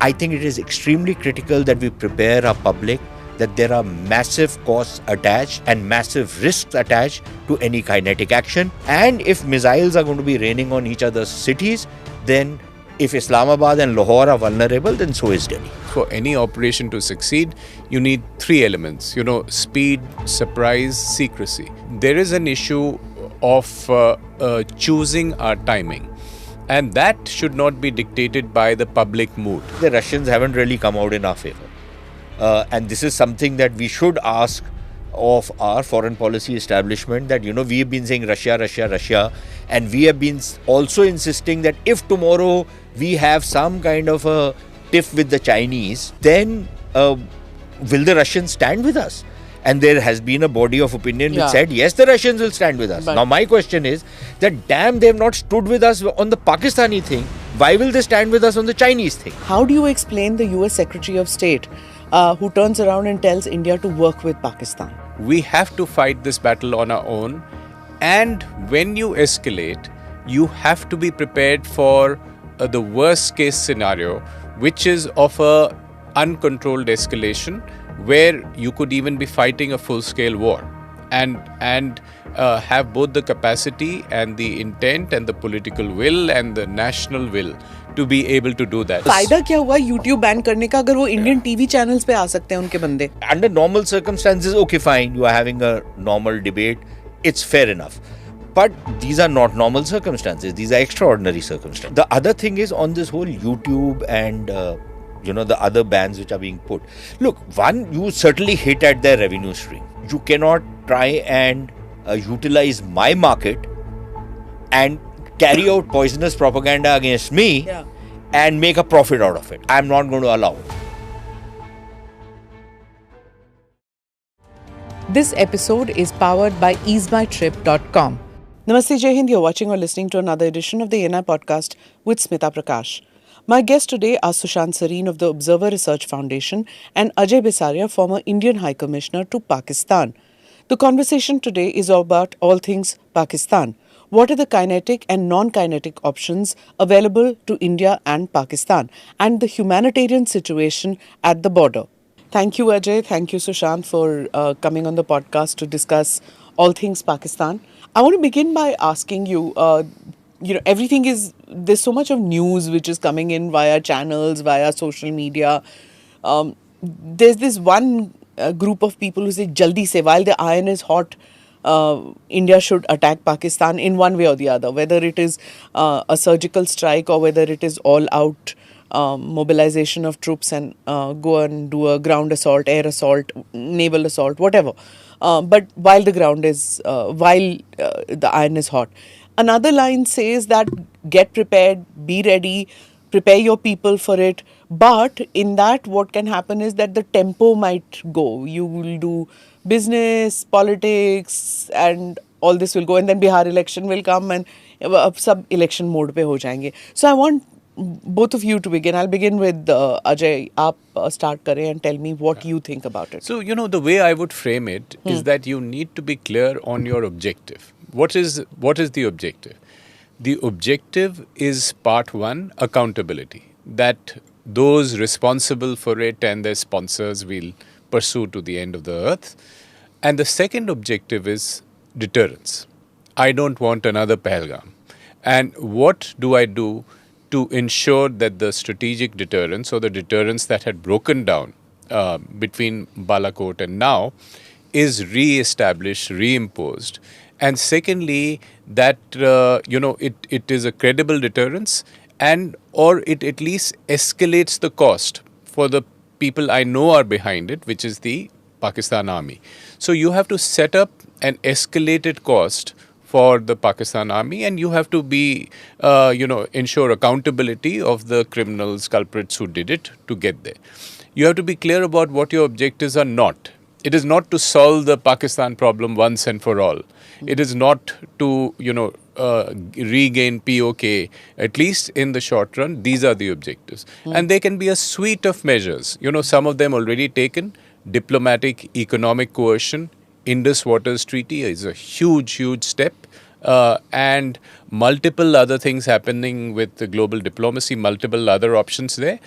I think it is extremely critical that we prepare our public that there are massive costs attached and massive risks attached to any kinetic action. And if missiles are going to be raining on each other's cities, then if Islamabad and Lahore are vulnerable, then so is Delhi. For any operation to succeed, you need three elements, speed, surprise, secrecy. There is an issue of choosing our timing. And that should not be dictated by the public mood. The Russians haven't really come out in our favor. And this is something that we should ask of our foreign policy establishment, that, we have been saying Russia, Russia, Russia. And we have been also insisting that if tomorrow we have some kind of a tiff with the Chinese, then will the Russians stand with us? And there has been a body of opinion which said, yes, the Russians will stand with us. But now my question is that, damn, they have not stood with us on the Pakistani thing. Why will they stand with us on the Chinese thing? How do you explain the US Secretary of State who turns around and tells India to work with Pakistan? We have to fight this battle on our own. And when you escalate, you have to be prepared for the worst case scenario, which is of a uncontrolled escalation, where you could even be fighting a full-scale war and have both the capacity and the intent and the political will and the national will to be able to do that. फायदा क्या हुआ YouTube ban करने का अगर वो Indian TV channels पे आ सकते हैं उनके बंदे? Under normal circumstances, okay, fine, you are having a normal debate, it's fair enough. But these are not normal circumstances, these are extraordinary circumstances. The other thing is on this whole YouTube and the other bans which are being put. Look, one, you certainly hit at their revenue stream. You cannot try and utilize my market and carry out poisonous propaganda against me and make a profit out of it. I'm not going to allow it. This episode is powered by easemytrip.com. Namaste Jai Hind, you're watching or listening to another edition of the ENI podcast with Smita Prakash. My guests today are Sushant Sareen of the Observer Research Foundation and Ajay Bisaria, former Indian High Commissioner to Pakistan. The conversation today is about all things Pakistan. What are the kinetic and non-kinetic options available to India and Pakistan, and the humanitarian situation at the border? Thank you, Ajay. Thank you, Sushant, for coming on the podcast to discuss all things Pakistan. I want to begin by asking you, there's so much of news which is coming in via channels, via social media. There's this one group of people who say, Jaldi se, while the iron is hot, India should attack Pakistan in one way or the other, whether it is a surgical strike or whether it is all out mobilization of troops and go and do a ground assault, air assault, naval assault, whatever. But while the iron is hot. Another line says that get prepared, be ready, prepare your people for it. But in that, what can happen is that the tempo might go. You will do business, politics, and all this will go. And then Bihar election will come and sub election mode pe ho jayenge. So I want both of you to begin. I'll begin with Ajay. Aap start kare and tell me what you think about it. So, the way I would frame it is that you need to be clear on your objective. What is the objective? The objective is part one, accountability. That those responsible for it and their sponsors will pursue to the end of the earth. And the second objective is deterrence. I don't want another Pahalgam. And what do I do to ensure that the strategic deterrence or the deterrence that had broken down between Balakot and now is re-established, reimposed? And secondly, that, it is a credible deterrence or it at least escalates the cost for the people I know are behind it, which is the Pakistan Army. So you have to set up an escalated cost for the Pakistan Army, and you have to be, ensure accountability of the criminals, culprits who did it to get there. You have to be clear about what your objectives are not. It is not to solve the Pakistan problem once and for all. It is not to, regain POK, at least in the short run. These are the objectives. And there can be a suite of measures. Some of them already taken. Diplomatic, economic coercion. Indus Waters Treaty is a huge, huge step. And multiple other things happening with the global diplomacy, multiple other options there.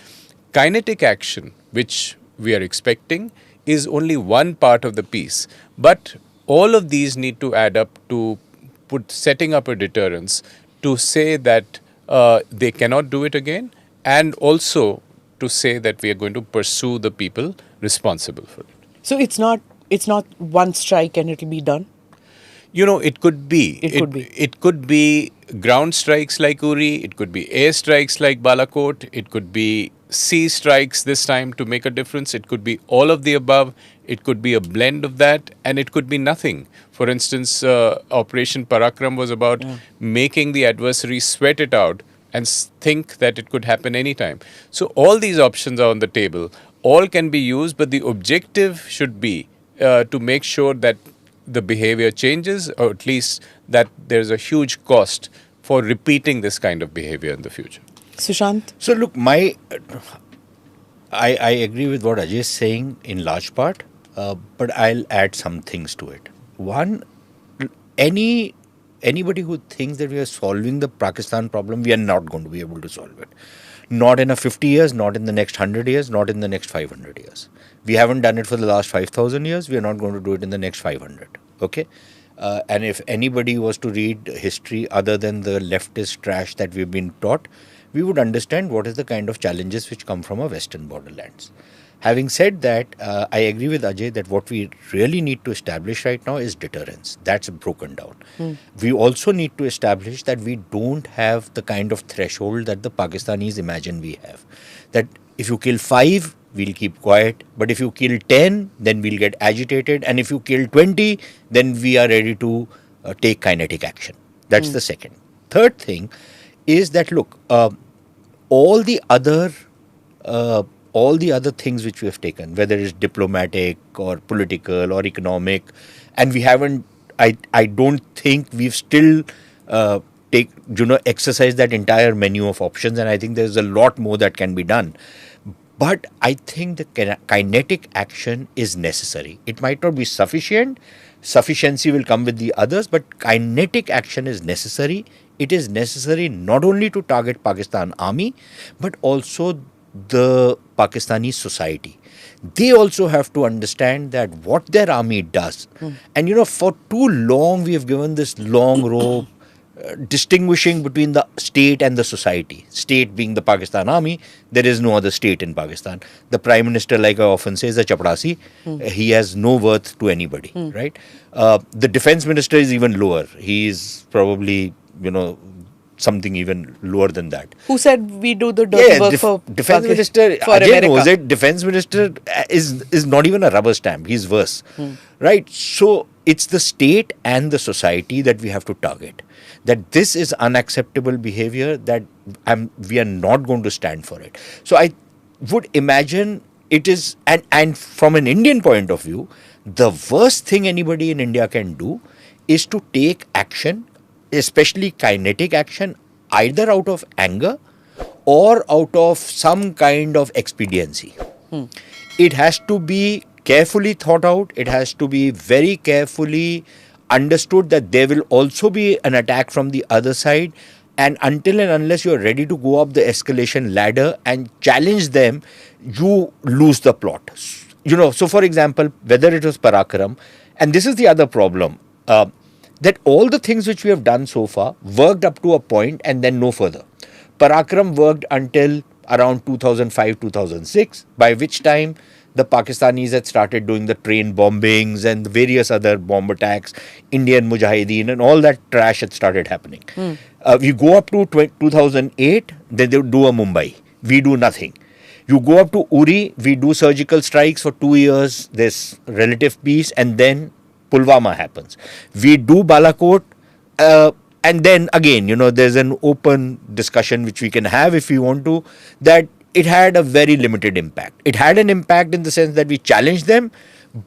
Kinetic action, which we are expecting, is only one part of the piece. But all of these need to add up to setting up a deterrence to say that they cannot do it again, and also to say that we are going to pursue the people responsible for it. So it's not one strike and it'll be done. It could be. It could be ground strikes like Uri. It could be air strikes like Balakot. It could be sea strikes this time to make a difference. It could be all of the above. It could be a blend of that, and it could be nothing. For instance, Operation Parakram was about making the adversary sweat it out and think that it could happen anytime. So all these options are on the table. All can be used, but the objective should be to make sure that the behavior changes, or at least that there's a huge cost for repeating this kind of behavior in the future. Sushant? So look, I agree with what Ajay is saying in large part, but I'll add some things to it. One, anybody who thinks that we are solving the Pakistan problem, we are not going to be able to solve it. Not in a 50 years, not in the next 100 years, not in the next 500 years. We haven't done it for the last 5,000 years. We are not going to do it in the next 500. Okay? And if anybody was to read history other than the leftist trash that we've been taught, we would understand what is the kind of challenges which come from our western borderlands. Having said that, I agree with Ajay that what we really need to establish right now is deterrence. That's broken down. We also need to establish that we don't have the kind of threshold that the Pakistanis imagine we have. That if you kill 5, we'll keep quiet. But if you kill 10, then we'll get agitated. And if you kill 20, then we are ready to take kinetic action. That's the second. Third thing is that, look, all the other things which we have taken, whether it's diplomatic or political or economic, and we haven't, I don't think we've still exercised that entire menu of options, and I think there's a lot more that can be done. But I think the kinetic action is necessary. It might not be sufficient. Sufficiency will come with the others, but kinetic action is necessary. It is necessary not only to target Pakistan army, but also the Pakistani society. They also have to understand that what their army does. And for too long we have given this long rope distinguishing between the state and the society. State being the Pakistan army, there is no other state in Pakistan. The Prime Minister, like I often say, is a chaprasi. He has no worth to anybody, right? The Defence Minister is even lower. He is probably, something even lower than that. Who said we do the dirty work for Defence Minister? For Ajay America. knows it. Defence Minister is not even a rubber stamp. He's worse, right? So it's the state and the society that we have to target. That this is unacceptable behavior. That we are not going to stand for it. So I would imagine it is, and from an Indian point of view, the worst thing anybody in India can do is to take action, especially kinetic action, either out of anger or out of some kind of expediency. It has to be carefully thought out. It has to be very carefully understood that there will also be an attack from the other side. And until and unless you're ready to go up the escalation ladder and challenge them, you lose the plot. So for example, whether it was Parakram, and this is the other problem, that all the things which we have done so far worked up to a point and then no further. Parakram worked until around 2005-2006, by which time the Pakistanis had started doing the train bombings and the various other bomb attacks, Indian Mujahideen and all that trash had started happening. We go up to 2008, then they do a Mumbai. We do nothing. You go up to Uri, we do surgical strikes for 2 years, there's relative peace, and then Pulwama happens. We do Balakot, and then again, there's an open discussion which we can have if we want to, that it had a very limited impact. It had an impact in the sense that we challenged them,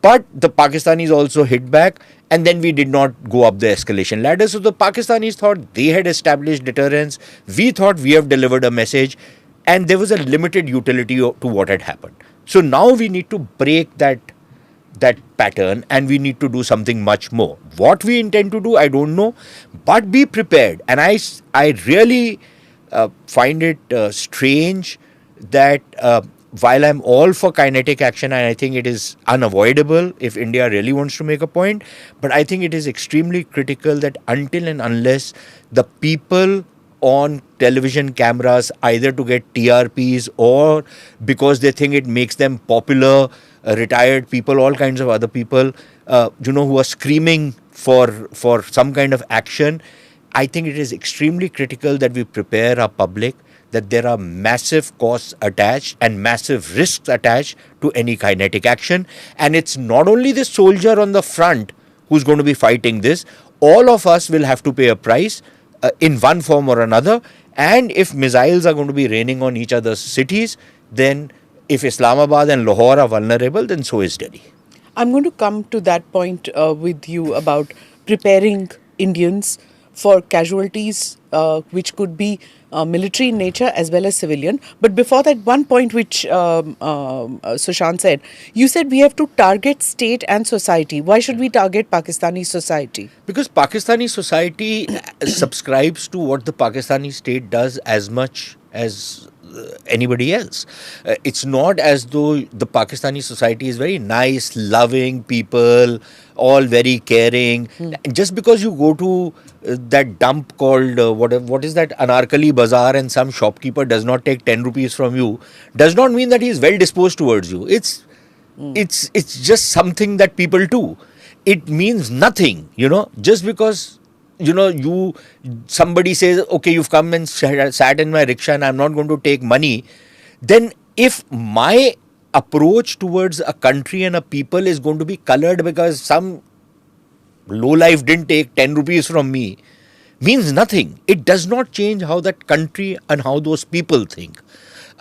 but the Pakistanis also hit back, and then we did not go up the escalation ladder. So the Pakistanis thought they had established deterrence. We thought we have delivered a message, and there was a limited utility to what had happened. So now we need to break that pattern, and we need to do something much more. What we intend to do, I don't know, but be prepared. And I really find it strange that while I'm all for kinetic action, and I think it is unavoidable if India really wants to make a point, but I think it is extremely critical that until and unless the people on television cameras, either to get TRPs or because they think it makes them popular, retired people, all kinds of other people, who are screaming for some kind of action, I think it is extremely critical that we prepare our public that there are massive costs attached and massive risks attached to any kinetic action. And it's not only the soldier on the front who's going to be fighting this, all of us will have to pay a price in one form or another. And if missiles are going to be raining on each other's cities, then if Islamabad and Lahore are vulnerable, then so is Delhi. I'm going to come to that point with you about preparing Indians for casualties which could be military in nature as well as civilian. But before that, one point which Sushant said, you said we have to target state and society. Why should we target Pakistani society? Because Pakistani society subscribes to what the Pakistani state does as much as anybody else. It's not as though the Pakistani society is very nice, loving people, all very caring. Just because you go to that dump called what is that, Anarkali Bazaar, and some shopkeeper does not take 10 rupees from you, does not mean that he is well disposed towards you. It's just something that people do. It means nothing, just because somebody says, okay, you've come and sat in my rickshaw and I'm not going to take money. Then if my approach towards a country and a people is going to be colored because some lowlife didn't take 10 rupees from me, means nothing. It does not change how that country and how those people think.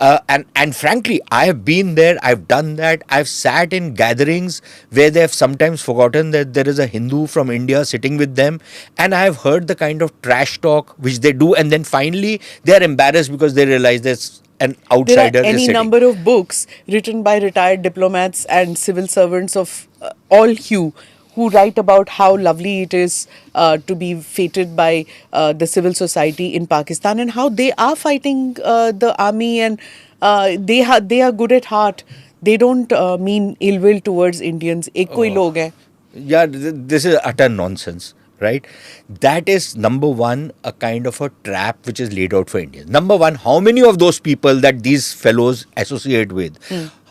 And frankly, I have been there, I've done that, I've sat in gatherings where they have sometimes forgotten that there is a Hindu from India sitting with them, and I have heard the kind of trash talk which they do, and then finally they are embarrassed because they realize there's an outsider. There are any number of books written by retired diplomats and civil servants of all hue who write about how lovely it is to be feted by the civil society in Pakistan and how they are fighting the army, and they are good at heart. They don't mean ill will towards Indians. Ek koi log hai. Yeah, this is utter nonsense, right? That is, number one, a kind of a trap which is laid out for Indians. Number one, how many of those people that these fellows associate with,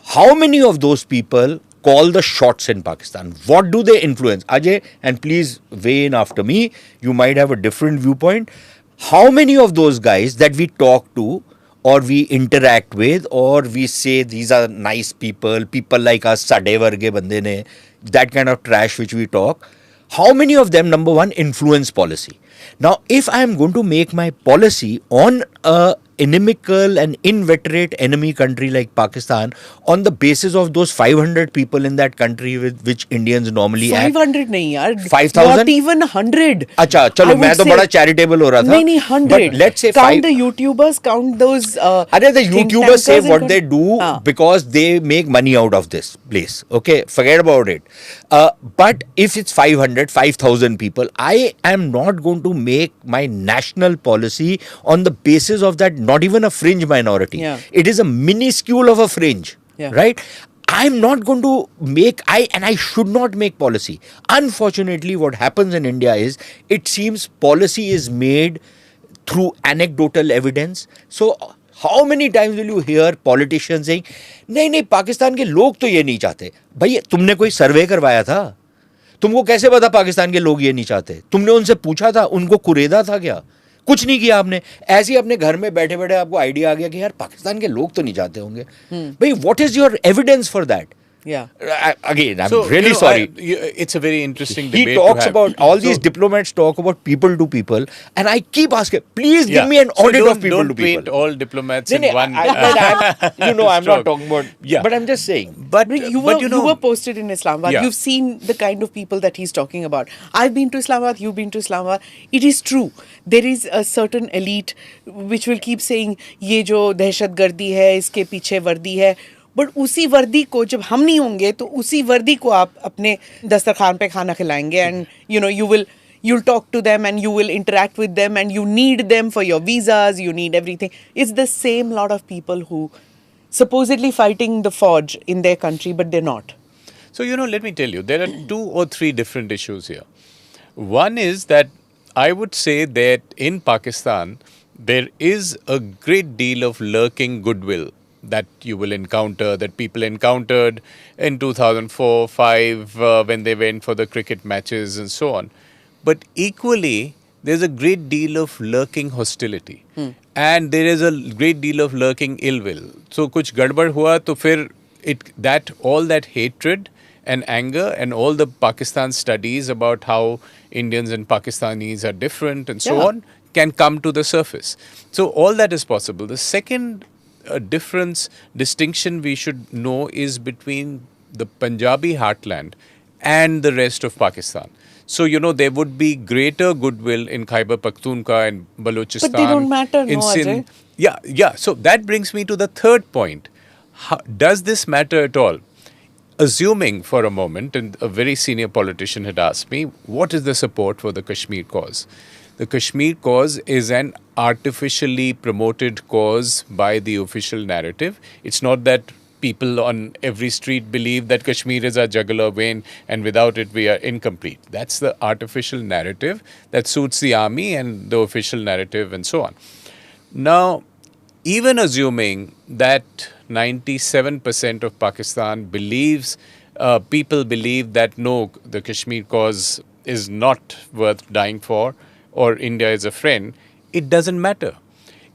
how many of those people call the shots in Pakistan? What do they influence? Ajay, and please weigh in after me, you might have a different viewpoint. How many of those guys that we talk to or we interact with or we say these are nice people, people like us, sade varge bande ne, that kind of trash which we talk, how many of them, number one, influence policy? Now, if I am going to make my policy on a inimical and inveterate enemy country like Pakistan on the basis of those 500 people in that country with which Indians normally act. 500 nahi yaar. 5,000? Not even 100. अच्छा चलो मैं तो बड़ा charitable हो रहा था. नहीं 100. But let's say count the YouTubers, count those. अरे the YouTubers say what they do because they make money out of this place. Okay, forget about it. But if it's 500, 5,000 people, I am not going to make my national policy on the basis of that. Not even a fringe minority. Yeah. It is a minuscule of a fringe, right? I'm not going to make, I should not make policy. Unfortunately, what happens in India is, it seems policy is made through anecdotal evidence. So, how many times will you hear politicians saying, नहीं पाकिस्तान के लोग तो ये नहीं चाहते. भाई तुमने कोई सर्वे करवाया था? तुमको कैसे पता पाकिस्तान के लोग ये नहीं चाहते? तुमने उनसे पूछा था? उनको कुरेदा था क्या? कुछ नहीं किया आपने. ऐसे ही अपने घर में बैठे बैठे आपको आइडिया आ गया कि यार पाकिस्तान के लोग तो नहीं चाहते होंगे. भाई what is your evidence for that? Yeah. Again, I'm really sorry. It's a very interesting debate. He talks about, all these diplomats talk about people to people, and I keep asking, please give me an audit of people to people. Don't paint all diplomats in one. I'm not talking about, but I'm just saying. But you were posted in Islamabad. You've seen the kind of people that he's talking about. I've been to Islamabad, you've been to Islamabad. It is true. There is a certain elite which will keep saying, ये जो दहशतगर्दी है, इसके पीछे वर्दी है. But उसी वर्दी को जब हम नहीं होंगे तो उसी वर्दी को आप अपने दस्तरखान पे खाना खिलाएंगे and you'll talk to them and you will interact with them and you need them for your visas, you need everything. It's the same lot of people who supposedly fighting the Fauj in their country, but they're not. So, let me tell you, there are 2 or 3 different issues here. One is that I would say that in Pakistan, there is a great deal of lurking goodwill that you will encounter, that people encountered in 2004-5 when they went for the cricket matches and so on. But equally, there's a great deal of lurking hostility. And there is a great deal of lurking ill will. So, kuch gadbad hua, to fir all that hatred and anger and all the Pakistan studies about how Indians and Pakistanis are different and so on can come to the surface. So all that is possible. The second distinction we should know is between the Punjabi heartland and the rest of Pakistan. So, there would be greater goodwill in Khyber Pakhtunkhwa and Balochistan. But they don't matter, in no, Sindh. Ajay? Yeah. So that brings me to the third point. Does this matter at all? Assuming for a moment, and a very senior politician had asked me, what is the support for the Kashmir cause? The Kashmir cause is an artificially promoted cause by the official narrative. It's not that people on every street believe that Kashmir is our jugular vein and without it we are incomplete. That's the artificial narrative that suits the army and the official narrative and so on. Now, even assuming that 97% of Pakistan people believe that no, the Kashmir cause is not worth dying for or India is a friend, it doesn't matter.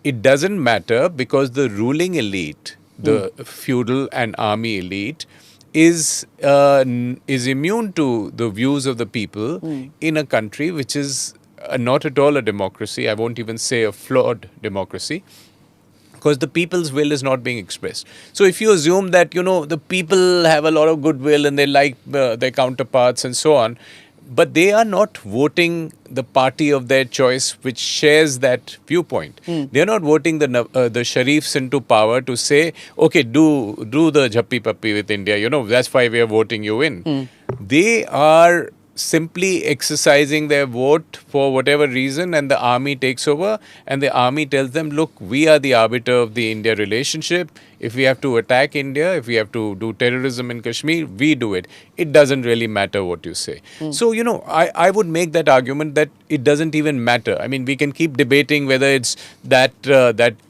It doesn't matter because the ruling elite, the feudal and army elite, is immune to the views of the people in a country which is not at all a democracy. I won't even say a flawed democracy, because the people's will is not being expressed. So if you assume that, the people have a lot of goodwill and they like their counterparts and so on, but they are not voting the party of their choice which shares that viewpoint. They are not voting the Sharifs into power to say, okay, do the Jhappi Pappi with India, that's why we are voting you in. They are simply exercising their vote for whatever reason, and the army takes over and the army tells them, look, we are the arbiter of the India relationship. If we have to attack India, if we have to do terrorism in Kashmir, we do it. It doesn't really matter what you say. So, I would make that argument that it doesn't even matter. I mean, we can keep debating whether it's that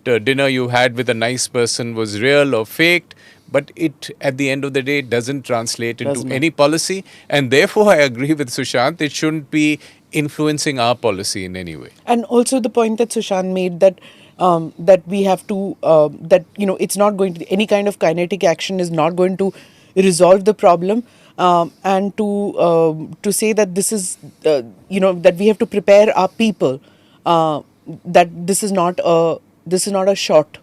dinner you had with a nice person was real or faked. But it, at the end of the day, doesn't translate into any policy. And therefore, I agree with Sushant, it shouldn't be influencing our policy in any way. And also the point that Sushant made that that we have to, it's not going to, any kind of kinetic action is not going to resolve the problem. And to say that this is, that we have to prepare our people, that this is not a short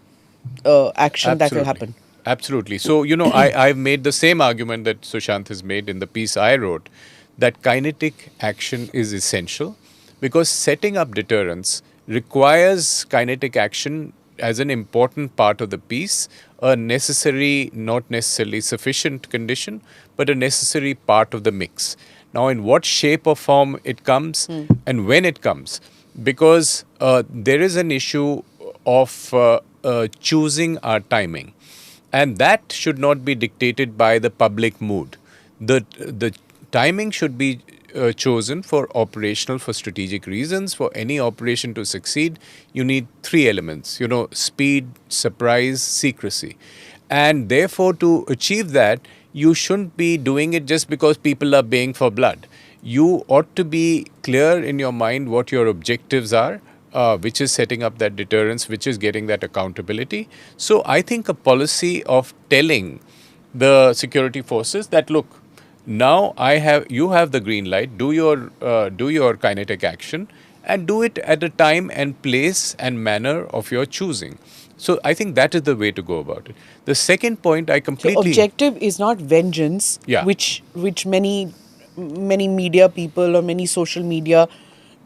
action that will happen. Absolutely. So, I've made the same argument that Sushant has made in the piece I wrote, that kinetic action is essential because setting up deterrence requires kinetic action as an important part of the piece, a necessary, not necessarily sufficient condition, but a necessary part of the mix. Now, in what shape or form it comes and when it comes, because there is an issue of choosing our timing. And that should not be dictated by the public mood. The timing should be chosen for strategic reasons. For any operation to succeed, you need 3 elements, speed, surprise, secrecy. And therefore, to achieve that, you shouldn't be doing it just because people are baying for blood. You ought to be clear in your mind what your objectives are, which is setting up that deterrence, which is getting that accountability. So I think a policy of telling the security forces that, look, now you have the green light, do your kinetic action and do it at a time and place and manner of your choosing. So I think that is the way to go about it. The second point I completely... So objective is not vengeance, which many media people or many social media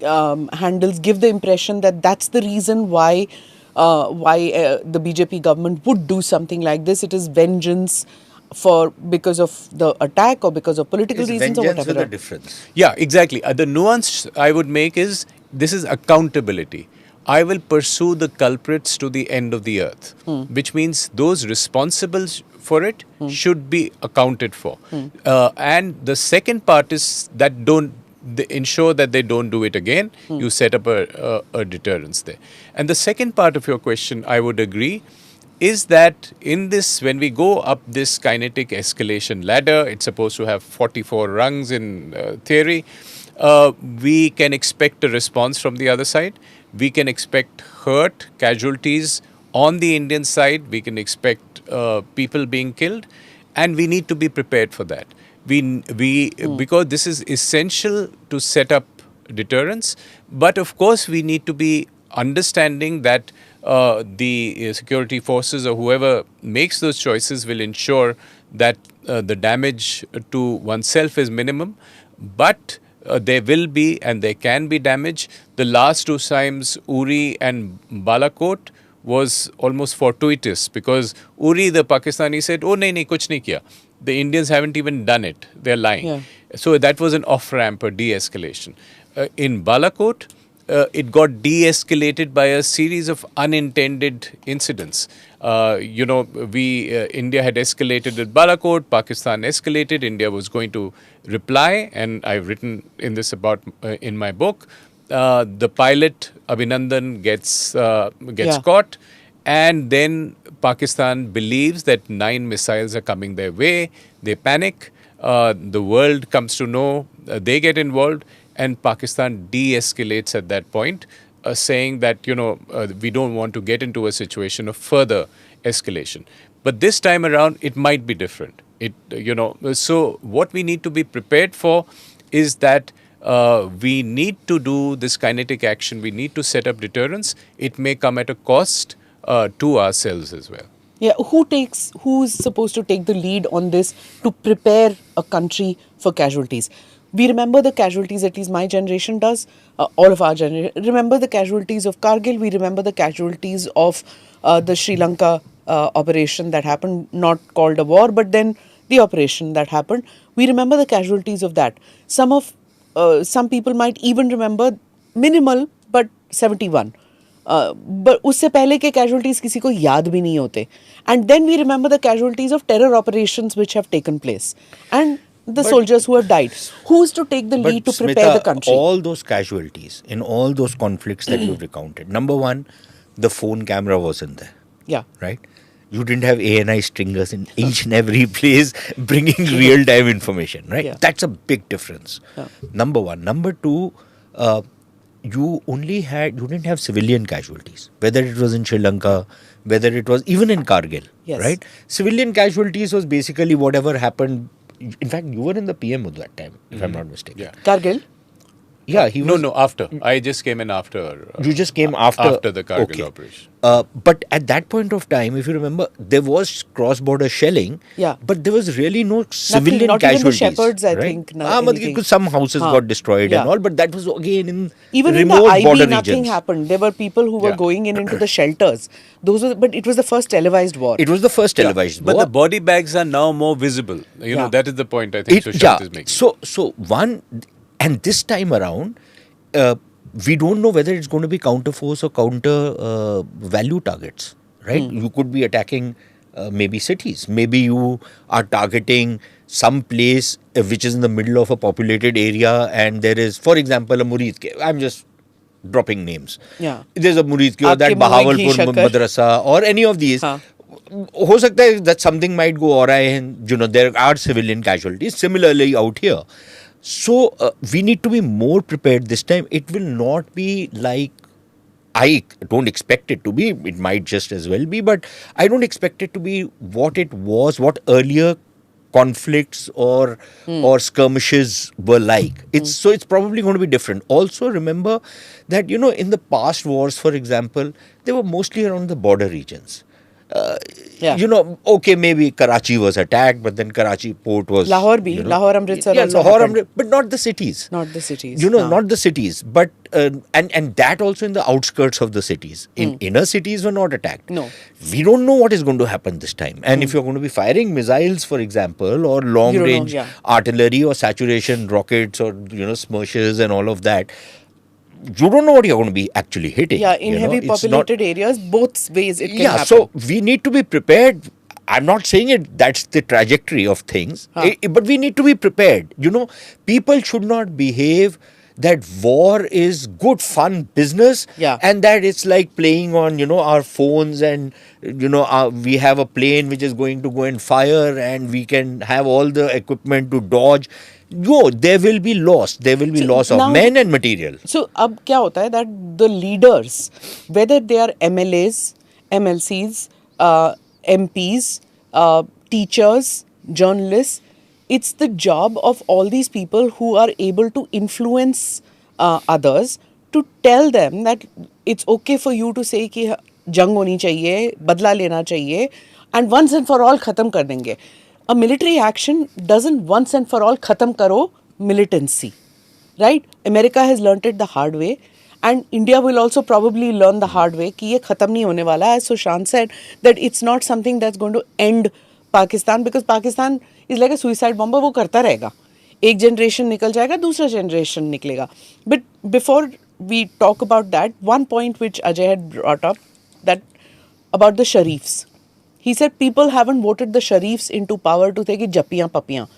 handles give the impression that that's the reason why the BJP government would do something like this. It is vengeance because of the attack or because of political reasons or whatever. With a difference. Yeah, exactly. The nuance I would make is this is accountability. I will pursue the culprits to the end of the earth, which means those responsible for it should be accounted for. And the second part is that they ensure that they don't do it again. You set up a deterrence there. And the second part of your question, I would agree, is that in this, when we go up this kinetic escalation ladder, it's supposed to have 44 rungs in theory, we can expect a response from the other side. We can expect hurt, casualties on the Indian side. We can expect people being killed, and we need to be prepared for that. Because this is essential to set up deterrence. But of course, we need to be understanding that the security forces or whoever makes those choices will ensure that the damage to oneself is minimum. But there will be and there can be damage. The last two times, Uri and Balakot, was almost fortuitous because Uri, the Pakistani, said, "Oh, nahi, kuch nahi kiya." The Indians haven't even done it. They're lying. Yeah. So that was an off-ramp or de-escalation. In Balakot, it got de-escalated by a series of unintended incidents. India had escalated at Balakot, Pakistan escalated, India was going to reply, and I've written in this about in my book. The pilot, Abhinandan, gets caught, and then Pakistan believes that 9 missiles are coming their way. They panic. The world comes to know. They get involved. And Pakistan de-escalates at that point, saying that, we don't want to get into a situation of further escalation. But this time around, it might be different. So what we need to be prepared for is that we need to do this kinetic action. We need to set up deterrence. It may come at a cost to ourselves as well. Yeah, who's supposed to take the lead on this to prepare a country for casualties? We remember the casualties, at least my generation does, all of our generation. Remember the casualties of Kargil, we remember the casualties of the Sri Lanka operation that happened, not called a war, but then the operation that happened. We remember the casualties of that. Some people might even remember minimal, but 71. But उससे पहले के casualties किसी को याद भी नहीं होते. And then we remember the casualties of terror operations which have taken place. And the soldiers who have died. Who's to take the lead to prepare the country? All those casualties in all those conflicts that you've recounted. Number one, the phone camera wasn't there. Yeah. Right? You didn't have ANI stringers in each and every place bringing real-time information, right? Yeah. That's a big difference. Yeah. Number one. Number two, you didn't have civilian casualties, whether it was in Sri Lanka, whether it was even in Kargil, Yes. right? Civilian casualties was basically whatever happened. In fact, you were in the PM at that time, if I'm not mistaken. Yeah. Kargil? Yeah, he was. No, after. I just came in after. You just came after. After the Kargil operation. But at that point of time, if you remember, there was cross-border shelling. Yeah. But there was really no civilian not casualties. even the shepherds, I right? think. Because some houses got destroyed Yeah. and all, but that was again in Even in remote the border IB, nothing regions. happened. There were people who were Yeah. going into the shelters. But it was the first televised war. It was the first televised But war. the body bags are now more visible. Yeah. That is the point I think Sushant is making. So one, and this time around, we don't know whether it's going to be counter force or counter value targets, right? You could be attacking maybe cities. Maybe you are targeting some place which is in the middle of a populated area, and there is, for example, a Murid Ke. I'm just dropping names. Yeah. There's a Murid Ke or Aapke that muh mein ghee Bahawalpur shakkar. Madrasa or any of these. Haan. हो सकता है that something might go awry and there are civilian casualties. Similarly out here. So we need to be more prepared this time. It will not be like, I don't expect it to be. It might just as well be, but I don't expect it to be what it was, what earlier conflicts or skirmishes were like. It's probably going to be different. Also remember that, in the past wars, for example, they were mostly around the border regions. Okay, maybe Karachi was attacked, but then Karachi port was... Lahore bhi, Lahore, Amritsar also Lahore, happened. but not the cities. Not the cities. Not the cities, but and that also in the outskirts of the cities. In inner cities were not attacked. No. We don't know what is going to happen this time. And if you're going to be firing missiles, for example, or long-range artillery or saturation rockets or, smashes and all of that, you don't know what you're going to be actually hitting. Yeah, in you know? heavy It's not- populated areas, both ways it can yeah, happen. so we need to be prepared. I'm not saying that's the trajectory of things, but we need to be prepared. You know, people should not behave that war is good fun business, Yeah. and that it's like playing on, you know, our phones, and you know, we have a plane which is going to go and fire, and we can have all the equipment to dodge. No, there will be loss. There will be So loss of now- men and material. So, अब क्या होता है that the leaders, whether they are MLAs, MLCs, MPs, teachers, journalists, it's the job of all these people who are able to influence others to tell them that it's okay for you to say कि जंग होनी चाहिए, बदला लेना चाहिए, and once and for all खत्म कर देंगे. A military action doesn't once and for all खत्म करो militancy. Right? America has learnt it the hard way, and India will also probably learn the hard way कि ये खत्म नहीं होने वाला. As Sushant said, that it's not something that's going to end Pakistan, because Pakistan is like a suicide bomber. वो करता रहेगा. एक generation निकल जाएगा, दूसरा generation निकलेगा. But before we talk about that, one point which Ajay had brought up, that about the Sharifs. He said people haven't voted the Sharifs into power to take जपियाँ पपियाँ.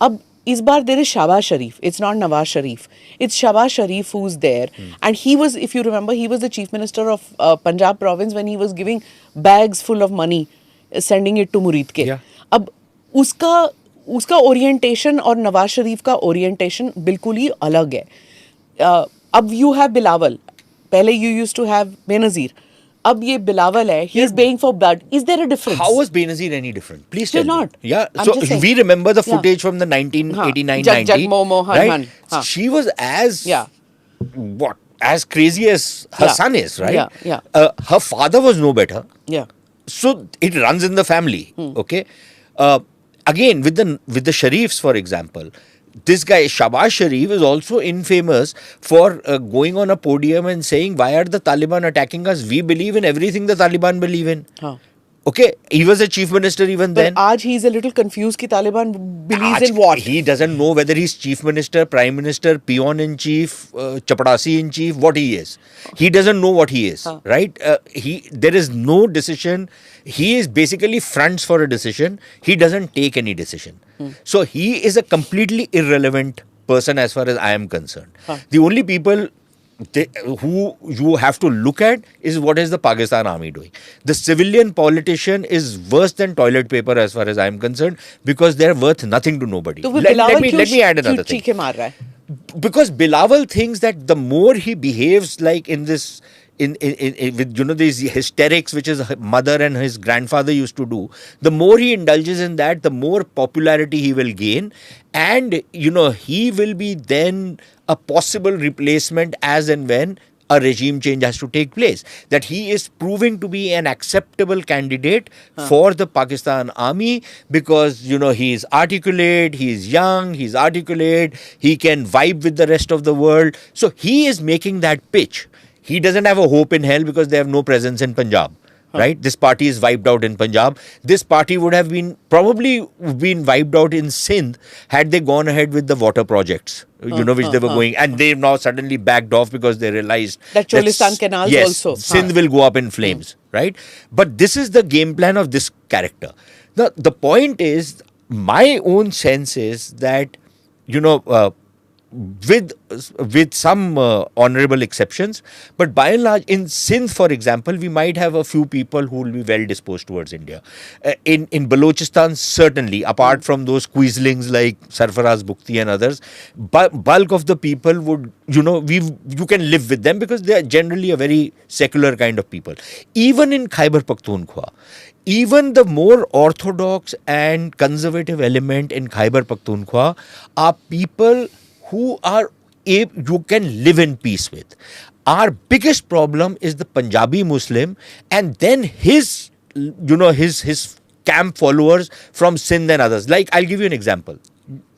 अब इस बार there is Shahbaz Sharif. It's not Nawaz Sharif. It's Shahbaz Sharif who's there. And he was, if you remember, he was the chief minister of Punjab province when he was giving bags full of money, sending it to Murid ke. Yeah. अब उसका orientation और नवाज शरीफ का orientation बिल्कुल ही अलग है. अब you have Bilawal. पहले you used to have Benazir. अब ये Bilawal है. He is baying for blood. Is there a difference? How was Benazir any different? Please tell They're me. not. Yeah. I'm So just saying. we remember the Yeah. footage from the 1989-90, Jagmohan, right? हाँ. She was as Yeah. what, as crazy as her Yeah. son is, right? Yeah. Her father was no better. Yeah. So it runs in the family. Hmm. Okay. Again, with the Sharifs, for example, this guy Shahbaz Sharif is also infamous for going on a podium and saying, "Why are the Taliban attacking us? We believe in everything the Taliban believe in." हाँ. Okay, he was a chief minister even But then. आज he is a little confused कि Taliban believes in Aaj what? He doesn't know whether he's chief minister, prime minister, peon in chief, chapadasi in chief, what he is. He doesn't know what he is, right? There is no decision. He is basically fronts for a decision. He doesn't take any decision. So he is a completely irrelevant person as far as I am concerned. The only people who you have to look at is what is the Pakistan army doing. The civilian politician is worse than toilet paper as far as I am concerned, because they're worth nothing to nobody. तो वो Let Bilawal me add another क्यों thing. चीखे मार रहा है? Because Bilawal thinks that the more he behaves like in this, in with, you know, these hysterics which his mother and his grandfather used to do, the more he indulges in that, the more popularity he will gain, and you know, he will be then a possible replacement as and when a regime change has to take place. That he is proving to be an acceptable candidate for the Pakistan army, because you know, he is articulate, he is young, he is articulate, he can vibe with the rest of the world. So he is making that pitch. He doesn't have a hope in hell because they have no presence in Punjab. Right? This party is wiped out in Punjab. This party would have probably been wiped out in Sindh had they gone ahead with the water projects, you know, which they were going, and they've now suddenly backed off because they realized That Cholistan canals yes, also. Sindh will go up in flames, right? But this is the game plan of this character. The point is, my own sense is that, you know, with some honorable exceptions, but by and large, in Sindh, for example, we might have a few people who will be well disposed towards India. In Balochistan, certainly, apart from those quislings like Sarfaraz Bukti and others, bulk of the people would, you know, you can live with them because they are generally a very secular kind of people. Even in Khyber Pakhtunkhwa, even the more orthodox and conservative element in Khyber Pakhtunkhwa are people who you can live in peace with. Our biggest problem is the Punjabi Muslim, and then his camp followers from Sindh and others. Like, I'll give you an example.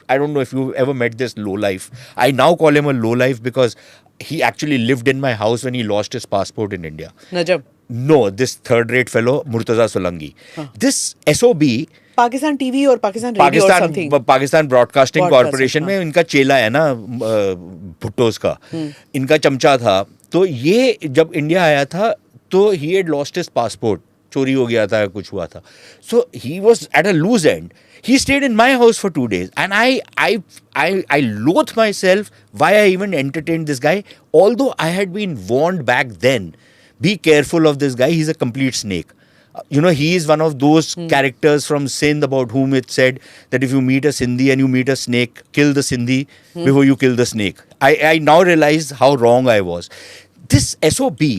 I don't know if you've ever met this lowlife. I now call him a lowlife because he actually lived in my house when he lost his passport in India. Najab. No, this third-rate fellow, Murtaza Solanki. This SOB... Pakistan TV or Pakistan Radio or something. Pakistan broadcasting Broadcasting, corporation में हाँ. इनका चेला है ना भुट्टोस का, इनका चमचा था. तो ये जब इंडिया आया था तो he had lost his passport, चोरी हो गया था, कुछ हुआ था. So he was at a loose end. He stayed in my house for 2 days, and I loathe myself why I even entertained this guy. Although I had been warned back then, be careful of this guy. He's a complete snake. He is one of those characters from Sindh about whom it said that if you meet a Sindhi and you meet a snake, kill the Sindhi before you kill the snake. I now realize how wrong I was. This SOB,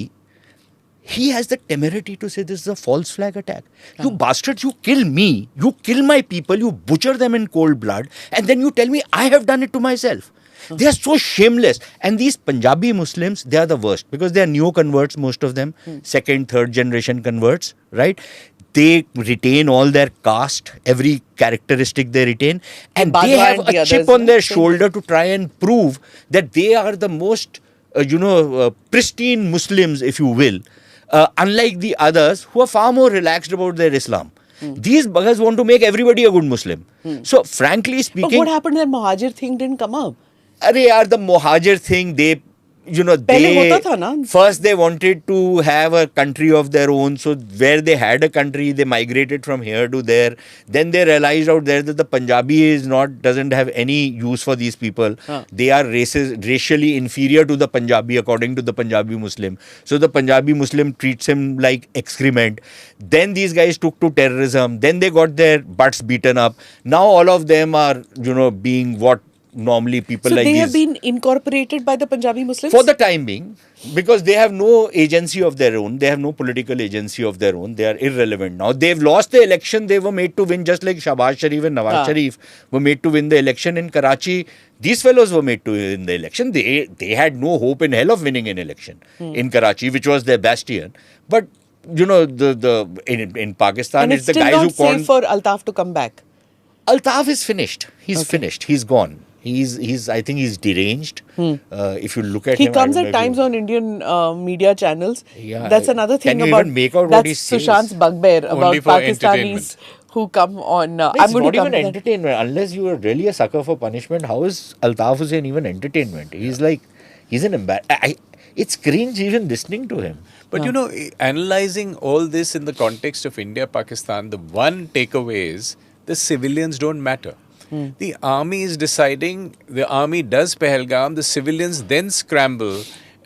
he has the temerity to say this is a false flag attack. You bastards, you kill me, you kill my people, you butcher them in cold blood, and then you tell me I have done it to myself. They are so shameless. And these Punjabi Muslims, they are the worst because they are neo-converts, most of them, second, third generation converts, right? They retain all their caste, every characteristic they retain, and they Badwa have and the a chip others, on their shoulder to try and prove that they are the most, pristine Muslims, if you will. Unlike the others who are far more relaxed about their Islam. These buggers want to make everybody a good Muslim. So, frankly But speaking, what happened that Mohajir thing didn't come up? अरे यार, the Mohajir thing, they, पहले होता था ना? first they wanted to have a country of their own. So where they had a country, they migrated from here to there. Then they realized out there that the Punjabi doesn't have any use for these people. They are racially inferior to the Punjabi according to the Punjabi Muslim. So the Punjabi Muslim treats him like excrement. Then these guys took to terrorism. Then they got their butts beaten up. Now all of them are, being what normally people So like they these. have been incorporated by the Punjabi Muslims? For the time being, because they have no agency of their own, they have no political agency of their own, they are irrelevant now. They've lost the election, they were made to win, just like Shahbaz Sharif and Nawaz Sharif were made to win the election in Karachi. These fellows were made to win the election. They had no hope in hell of winning an election in Karachi, which was their bastion. But, in Pakistan, And it's it's the still guys not who safe for Altaf to come back. Altaf is finished. He's finished. He's gone. I think he's deranged. If you look at He him, comes I don't at know if times you- on Indian media channels. Yeah, That's another thing can you about even make out what he that's says? Sushant's bugbear Only about for Pakistanis entertainment. who come on. It's I'm going not to come even to that. entertainment. Unless you are really a sucker for punishment, how is Altaf Hussain even entertainment? He's an it's cringe even listening to him. But analyzing all this in the context of India, Pakistan, the one takeaway is the civilians don't matter. The army is deciding, the army does Pahalgam, the civilians then scramble.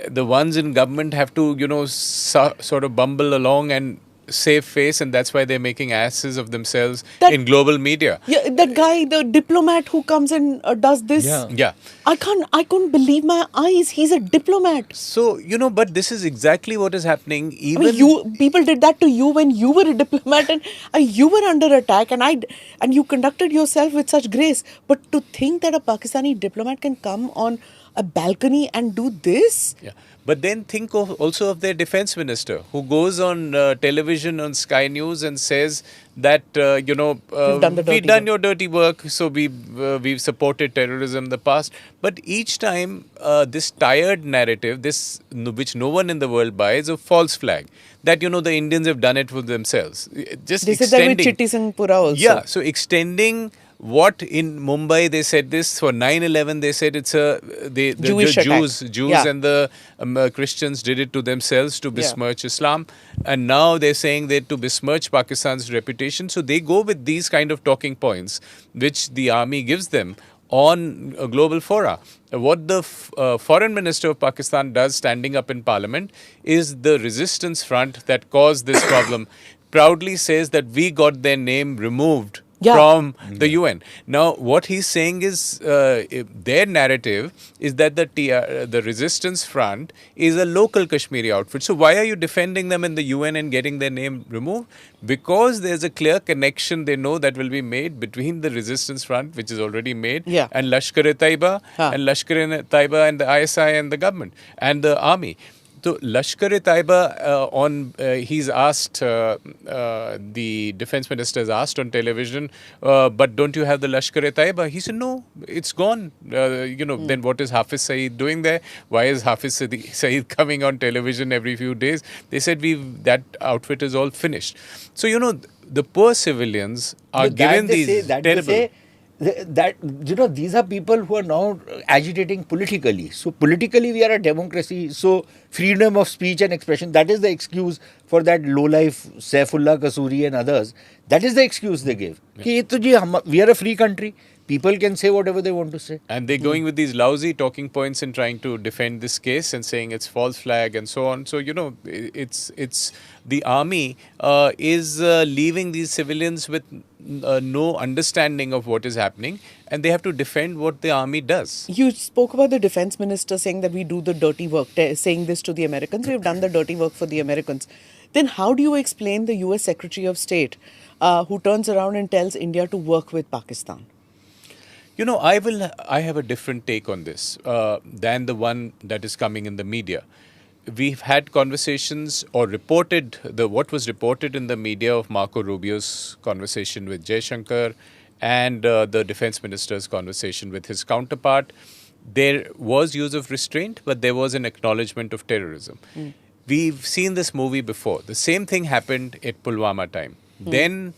The ones in government have to, sort of bumble along and save face, and that's why they're making asses of themselves in global media. Yeah, that guy, the diplomat who comes and does this. Yeah. I couldn't believe my eyes. He's a diplomat. So, but this is exactly what is happening. I Even mean, people did that to you when you were a diplomat and you were under attack, and you conducted yourself with such grace. But to think that a Pakistani diplomat can come on a balcony and do this? Yeah. But then think also of their defense minister who goes on television on Sky News and says that, we've done your dirty work, so we've supported terrorism in the past. But each time this tired narrative, which no one in the world buys, a false flag. That, the Indians have done it for themselves. Just They said that with Chitti Singhpura also. Yeah, so extending what in Mumbai they said this, for 9/11 they said it's the Jewish Jews attack. and the Christians did it to themselves to besmirch Islam, and now they're saying that to besmirch Pakistan's reputation. So they go with these kind of talking points which the army gives them on a global fora. What the foreign minister of Pakistan does standing up in parliament is the resistance front that caused this problem proudly says that we got their name removed from the UN. Now, what he's saying is their narrative is that the resistance front is a local Kashmiri outfit. So why are you defending them in the UN and getting their name removed? Because there's a clear connection they know that will be made between the resistance front, which is already made, and Lashkar-e-Taiba, and Lashkar-e-Taiba and the ISI and the government and the army. So Lashkar-e-Taiba, he's asked, the defense minister has asked on television, but don't you have the Lashkar-e-Taiba? He said, no, it's gone. Then what is Hafiz Saeed doing there? Why is Hafiz Saeed coming on television every few days? They said that outfit is all finished. So, the poor civilians are No, given that they these say, that terrible. they say that these are people who are now agitating politically. So politically we are a democracy. So freedom of speech and expression, that is the excuse for that lowlife Saifullah Kasuri and others. That is the excuse they give. कि ये तो जी we are a free country. People can say whatever they want to say. And they're going with these lousy talking points and trying to defend this case and saying it's false flag and so on. So it's the army is leaving these civilians with no understanding of what is happening, and they have to defend what the army does. You spoke about the defense minister saying that we do the dirty work, saying this to the Americans. We've done the dirty work for the Americans. Then how do you explain the US Secretary of State who turns around and tells India to work with Pakistan? I have a different take on this than the one that is coming in the media. We've had conversations or what was reported in the media of Marco Rubio's conversation with Jaishankar and the defense minister's conversation with his counterpart. There was use of restraint, but there was an acknowledgement of terrorism. We've seen this movie before. The same thing happened at Pulwama time. Then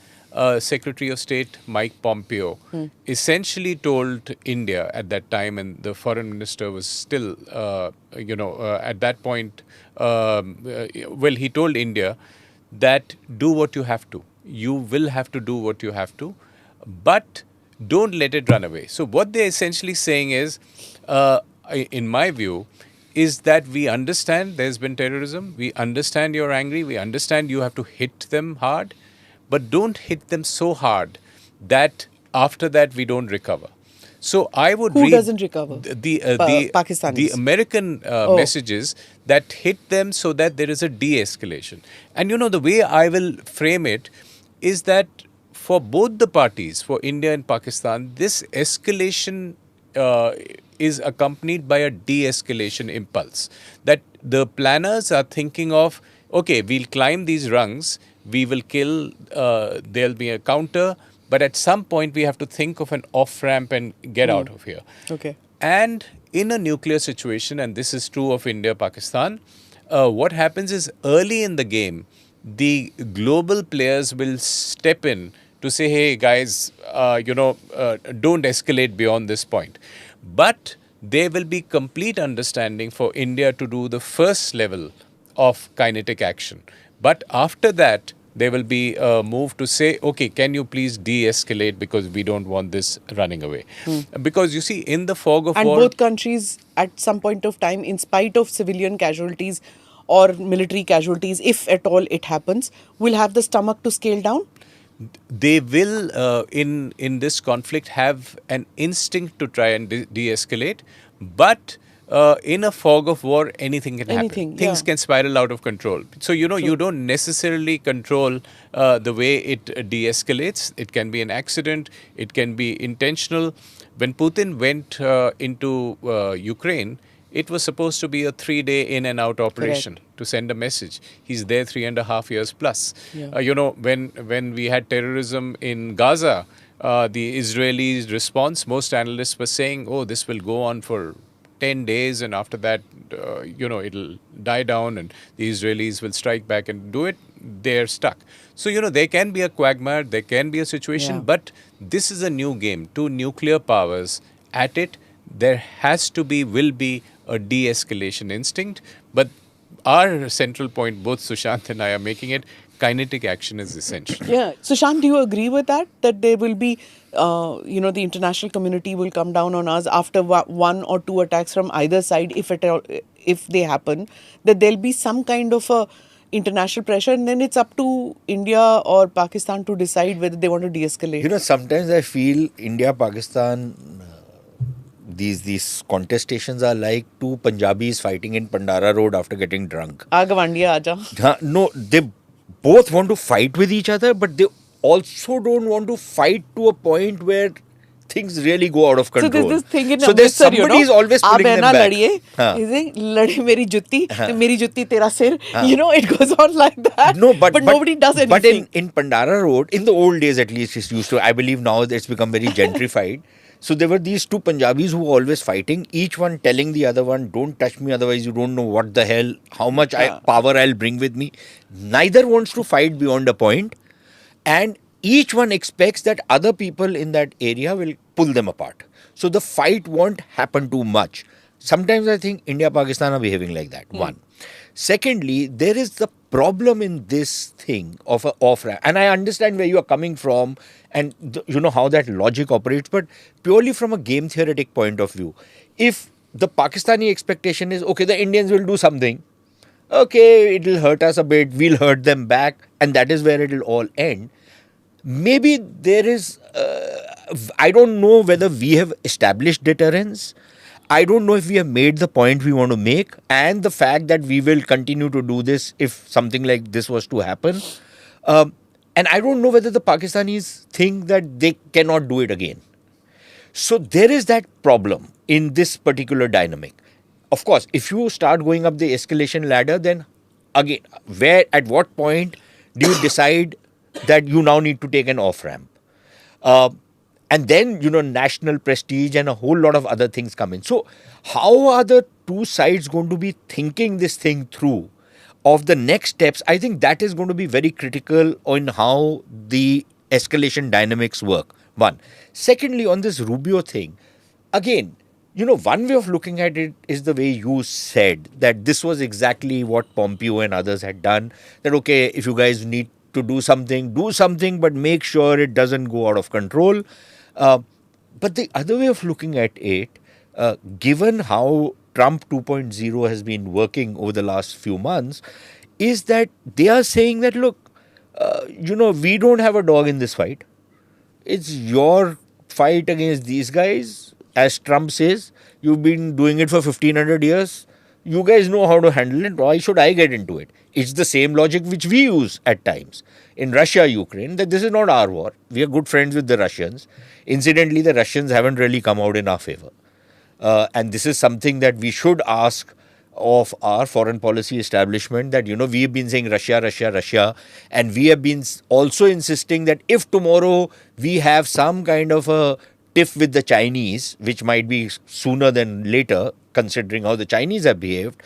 Secretary of State Mike Pompeo essentially told India at that time, and the foreign minister was still, at that point, he told India that do what you have to. You will have to do what you have to, but don't let it run away. So what they're essentially saying is, in my view, is that we understand there's been terrorism. We understand you're angry. We understand you have to hit them hard. But don't hit them so hard that after that we don't recover. So I would Who read doesn't recover? the Pakistanis. the American messages that hit them so that there is a de-escalation. And the way I will frame it is that for both the parties, for India and Pakistan, this escalation is accompanied by a de-escalation impulse. That the planners are thinking of, okay, we'll climb these rungs, we will kill, there'll be a counter, but at some point we have to think of an off-ramp and get out of here. Okay. And in a nuclear situation, and this is true of India, Pakistan, what happens is early in the game, the global players will step in to say, hey guys, don't escalate beyond this point. But there will be complete understanding for India to do the first level of kinetic action. But after that, there will be a move to say, okay, can you please de-escalate because we don't want this running away. Because you see, in the fog of And war... both countries, at some point of time, in spite of civilian casualties or military casualties, if at all it happens, will have the stomach to scale down? They will, in this conflict, have an instinct to try and de-escalate. But in a fog of war, anything can happen. Things can spiral out of control. So, you don't necessarily control the way it de-escalates. It can be an accident. It can be intentional. When Putin went into Ukraine, it was supposed to be a 3-day in and out operation to send a message. He's there 3.5 years plus. Yeah. When we had terrorism in Gaza, the Israelis' response, most analysts were saying, oh, this will go on for 10 days and after that, it'll die down and the Israelis will strike back and do it. They're stuck. So, there can be a quagmire, there can be a situation, but this is a new game. Two nuclear powers at it. There will be a de-escalation instinct. But our central point, both Sushant and I are making it, kinetic action is essential. Yeah. Sushant, do you agree with that? That there will be, the international community will come down on us after one or two attacks from either side, if they happen, that there'll be some kind of a international pressure, and then it's up to India or Pakistan to decide whether they want to de-escalate. Sometimes I feel India, Pakistan, these contestations are like two Punjabis fighting in Pandara Road after getting drunk. Gawandiya aaja. No, they both want to fight with each other, but they also don't want to fight to a point where things really go out of control. So there's this thing in there's somebody is always pulling them back. He's saying, "Lade meri jutti, meri jutti tera sir." It goes on like that. No, but nobody does anything. But in Pandara Road, in the old days at least, it used to. I believe now it's become very gentrified. So there were these two Punjabis who were always fighting, each one telling the other one, don't touch me, otherwise you don't know what the hell, how much power I'll bring with me. Neither wants to fight beyond a point. and each one expects that other people in that area will pull them apart. So the fight won't happen too much. Sometimes I think India, Pakistan are behaving like that. One. Secondly, there is the problem in this thing of a off ramp, and I understand where you are coming from, and you know how that logic operates. But purely from a game theoretic point of view, if the Pakistani expectation is okay, the Indians will do something. Okay, it'll hurt us a bit. We'll hurt them back, and that is where it'll all end. Maybe there is. I don't know whether we have established deterrence. I don't know if we have made the point we want to make, and the fact that we will continue to do this if something like this was to happen. And I don't know whether the Pakistanis think that they cannot do it again. So there is that problem in this particular dynamic. Of course, if you start going up the escalation ladder, then again, where at what point do you decide that you now need to take an off ramp? And then, national prestige and a whole lot of other things come in. So, how are the two sides going to be thinking this thing through of the next steps? I think that is going to be very critical on how the escalation dynamics work. One. Secondly, on this Rubio thing, again, one way of looking at it is the way you said that this was exactly what Pompeo and others had done. That, okay, if you guys need to do something, but make sure it doesn't go out of control. But the other way of looking at it, given how Trump 2.0 has been working over the last few months, is that they are saying that, look, we don't have a dog in this fight. It's your fight against these guys. As Trump says, you've been doing it for 1500 years. You guys know how to handle it. Why should I get into it? It's the same logic which we use at times in Russia, Ukraine, that this is not our war. We are good friends with the Russians. Incidentally, the Russians haven't really come out in our favor. And this is something that we should ask of our foreign policy establishment, that, we have been saying Russia, Russia, Russia. And we have been also insisting that if tomorrow we have some kind of a tiff with the Chinese, which might be sooner than later, considering how the Chinese have behaved,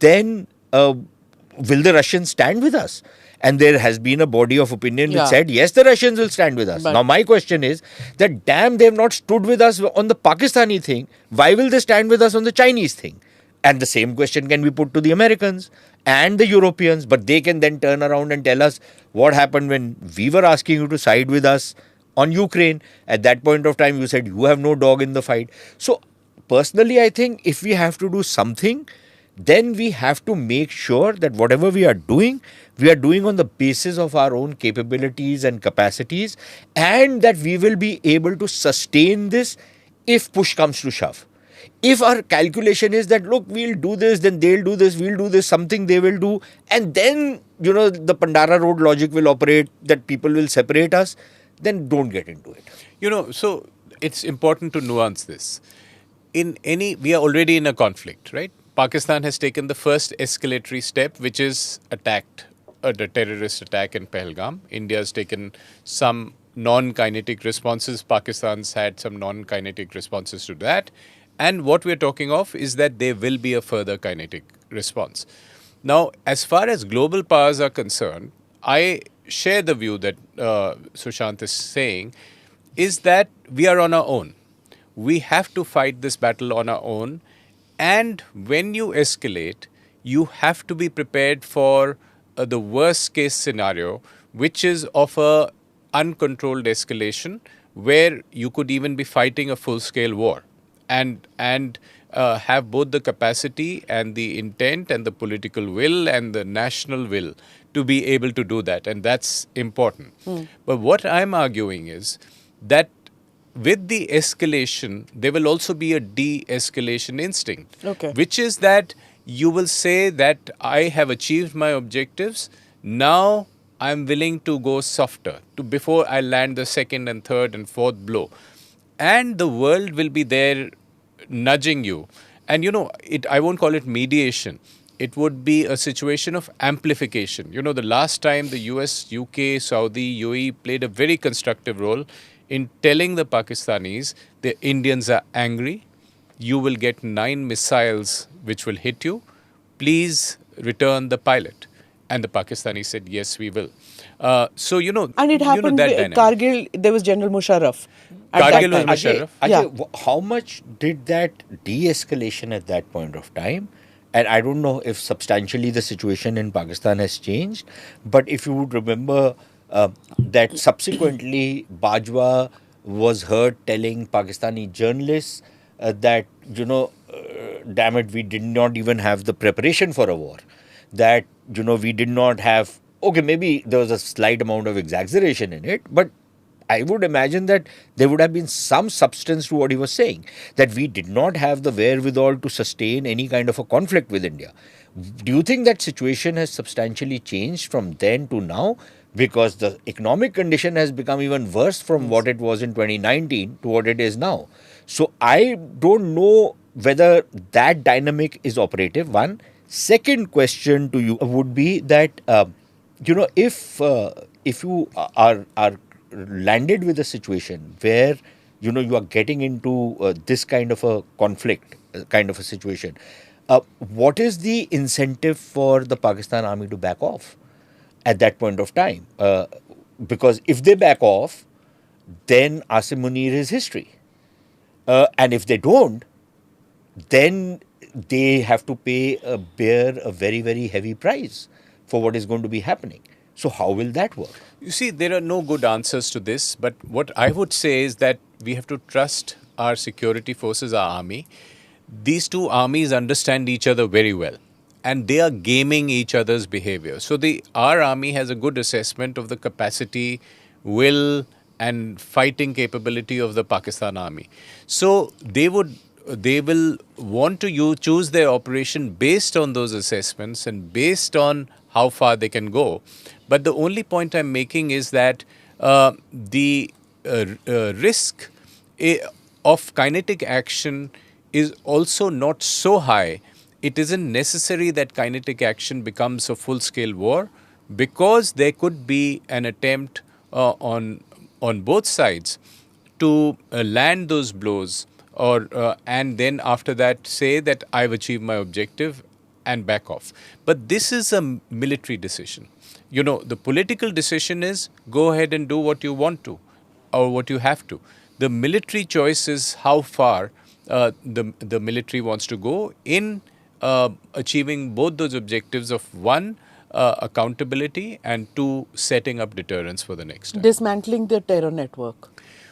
then will the Russians stand with us? And there has been a body of opinion which said, yes, the Russians will stand with us. But now, my question is that, damn, they have not stood with us on the Pakistani thing. Why will they stand with us on the Chinese thing? And the same question can be put to the Americans and the Europeans. But they can then turn around and tell us what happened when we were asking you to side with us on Ukraine. At that point of time, you said you have no dog in the fight. So, personally, I think if we have to do something, then we have to make sure that whatever we are doing on the basis of our own capabilities and capacities, and that we will be able to sustain this if push comes to shove. If our calculation is that, look, we'll do this, then they'll do this, we'll do this, something they will do, and then, the Pandara Road logic will operate, that people will separate us, then don't get into it. So it's important to nuance this. We are already in a conflict, right? Pakistan has taken the first escalatory step, which is attacked the terrorist attack in Pahalgam. India has taken some non-kinetic responses. Pakistan's had some non-kinetic responses to that. And what we're talking of is that there will be a further kinetic response. Now, as far as global powers are concerned, I share the view that Sushant is saying, is that we are on our own. We have to fight this battle on our own. And when you escalate, you have to be prepared for the worst case scenario, which is of a uncontrolled escalation, where you could even be fighting a full-scale war, and have both the capacity and the intent and the political will and the national will to be able to do that. And that's important. But what I'm arguing is that with the escalation, there will also be a de-escalation instinct, which is that you will say that I have achieved my objectives. Now I'm willing to go softer before I land the second and third and fourth blow. And the world will be there nudging you. And, I won't call it mediation. It would be a situation of amplification. The last time the US, UK, Saudi, UAE played a very constructive role in telling the Pakistanis the Indians are angry, you will get 9 missiles which will hit you, please return the pilot. And the Pakistanis said, yes, we will. So And it happened that with dynamic. Kargil, there was General Musharraf. At Kargil that was time. Musharraf. Ajay, how much did that de-escalation at that point of time? And I don't know if substantially the situation in Pakistan has changed, but if you would remember that subsequently Bajwa was heard telling Pakistani journalists that, damn it, we did not even have the preparation for a war. That, we did not have, okay, maybe there was a slight amount of exaggeration in it, but I would imagine that there would have been some substance to what he was saying, that we did not have the wherewithal to sustain any kind of a conflict with India. Do you think that situation has substantially changed from then to now? Because the economic condition has become even worse from what it was in 2019 to what it is now. So I don't know whether that dynamic is operative. One. Second question to you would be that, if you are landed with a situation where you are getting into this kind of a conflict kind of a situation, what is the incentive for the Pakistan army to back off at that point of time? Because if they back off, then Asim Munir is history, and if they don't, then they have to bear a very, very heavy price for what is going to be happening. So how will that work? You see, there are no good answers to this, but what I would say is that we have to trust our security forces, our army. These two armies understand each other very well, and they are gaming each other's behavior. So our army has a good assessment of the capacity, will, and fighting capability of the Pakistan army. So they will want to choose their operation based on those assessments and based on how far they can go. But the only point I'm making is that the risk of kinetic action is also not so high. It isn't necessary that kinetic action becomes a full-scale war, because there could be an attempt on both sides to land those blows, or and then after that say that I've achieved my objective and back off. But this is a military decision. The political decision is go ahead and do what you want to or what you have to. The military choice is how far the military wants to go in achieving both those objectives of one, accountability, and two, setting up deterrence for the next time. Dismantling the terror network.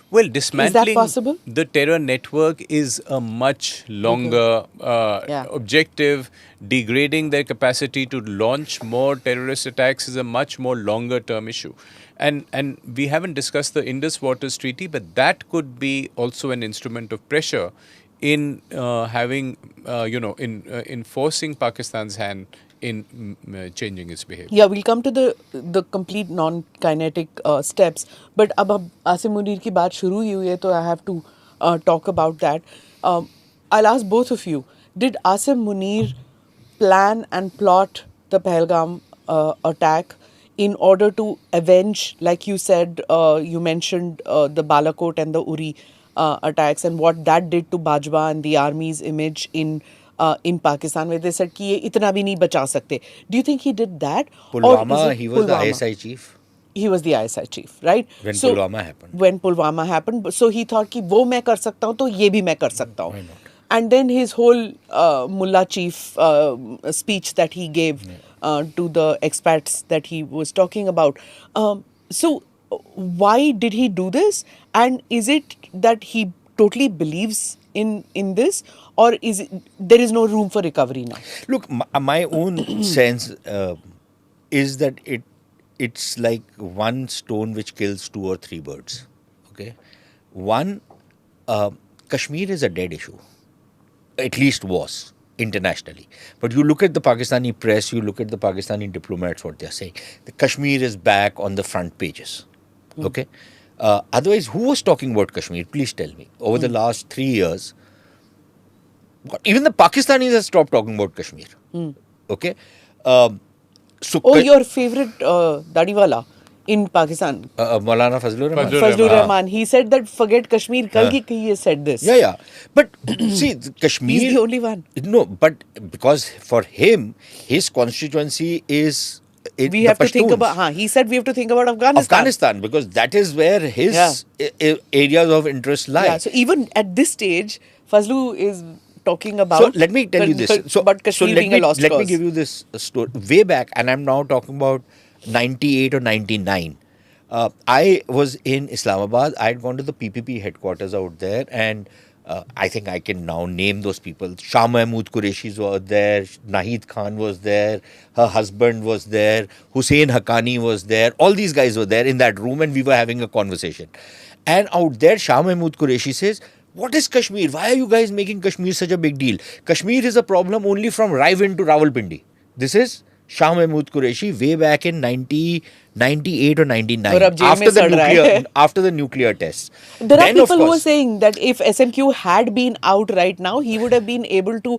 Well, dismantling possible? the terror network is a much longer objective. Degrading their capacity to launch more terrorist attacks is a much more longer term issue. And we haven't discussed the Indus Waters Treaty, but that could be also an instrument of pressure in in forcing Pakistan's hand in changing its behavior. Yeah, we'll come to the complete non-kinetic steps. But अब आसिम मुनीर की बात शुरू ही हुई है, तो I have to talk about that. I'll ask both of you. Did Asim Munir plan and plot the Pahalgam attack in order to avenge, like you said, you mentioned the Balakot and the Uri attacks and what that did to Bajwa and the army's image in Pakistan, where they said कि ये इतना भी नहीं बचा सकते. Do you think he did that? Pulwama, he was the ISI chief. He was the ISI chief, right? When Pulwama happened. When Pulwama happened. So he thought कि वो मैं कर सकता हूँ, तो ये भी मैं कर सकता हूँ. Why not? And then his whole Mullah chief speech that he gave to the expats that he was talking about. So why did he do this? And is it that he totally believes in this, or there is no room for recovery now? Look, my own sense is that it's like one stone which kills two or three birds. Okay, one, Kashmir is a dead issue. At least was internationally. But you look at the Pakistani press, you look at the Pakistani diplomats, what they're saying. The Kashmir is back on the front pages. Okay. Otherwise, who was talking about Kashmir? Please tell me. Over the last 3 years, even the Pakistanis have stopped talking about Kashmir. Okay. Your favorite Dadiwala in Pakistan, Maulana Fazlur Rahman. Fazlur Rahman, he said that forget Kashmir. Kal he said this. Yeah. But see, Kashmir... He's the only one. No, but because for him, his constituency is We the have to think Pashtuns. about. He said we have to think about Afghanistan. Afghanistan, because that is where his Yeah. areas of interest lie. Yeah. So even at this stage, Fazlu is talking about. So let me tell you this. But Kashmir being a lost let me cause. give you this story. Way back, and I'm now talking about 98 or 99. I was in Islamabad. I had gone to the PPP headquarters out there, and I think I can now name those people. Shah Mahmood Qureshi was there. Nahid Khan was there. Her husband was there. Hussein Haqqani was there. All these guys were there in that room, and we were having a conversation. And out there, Shah Mahmood Qureshi says, "What is Kashmir? Why are you guys making Kashmir such a big deal? Kashmir is a problem only from Raiwind to Rawalpindi." This is Shah Mahmood Qureshi way back in 98 or 99 और अब jail में सड़ रहा है. after the nuclear tests. There are Then, of people who are course, saying that if SMQ had been out right now, he would have been able to.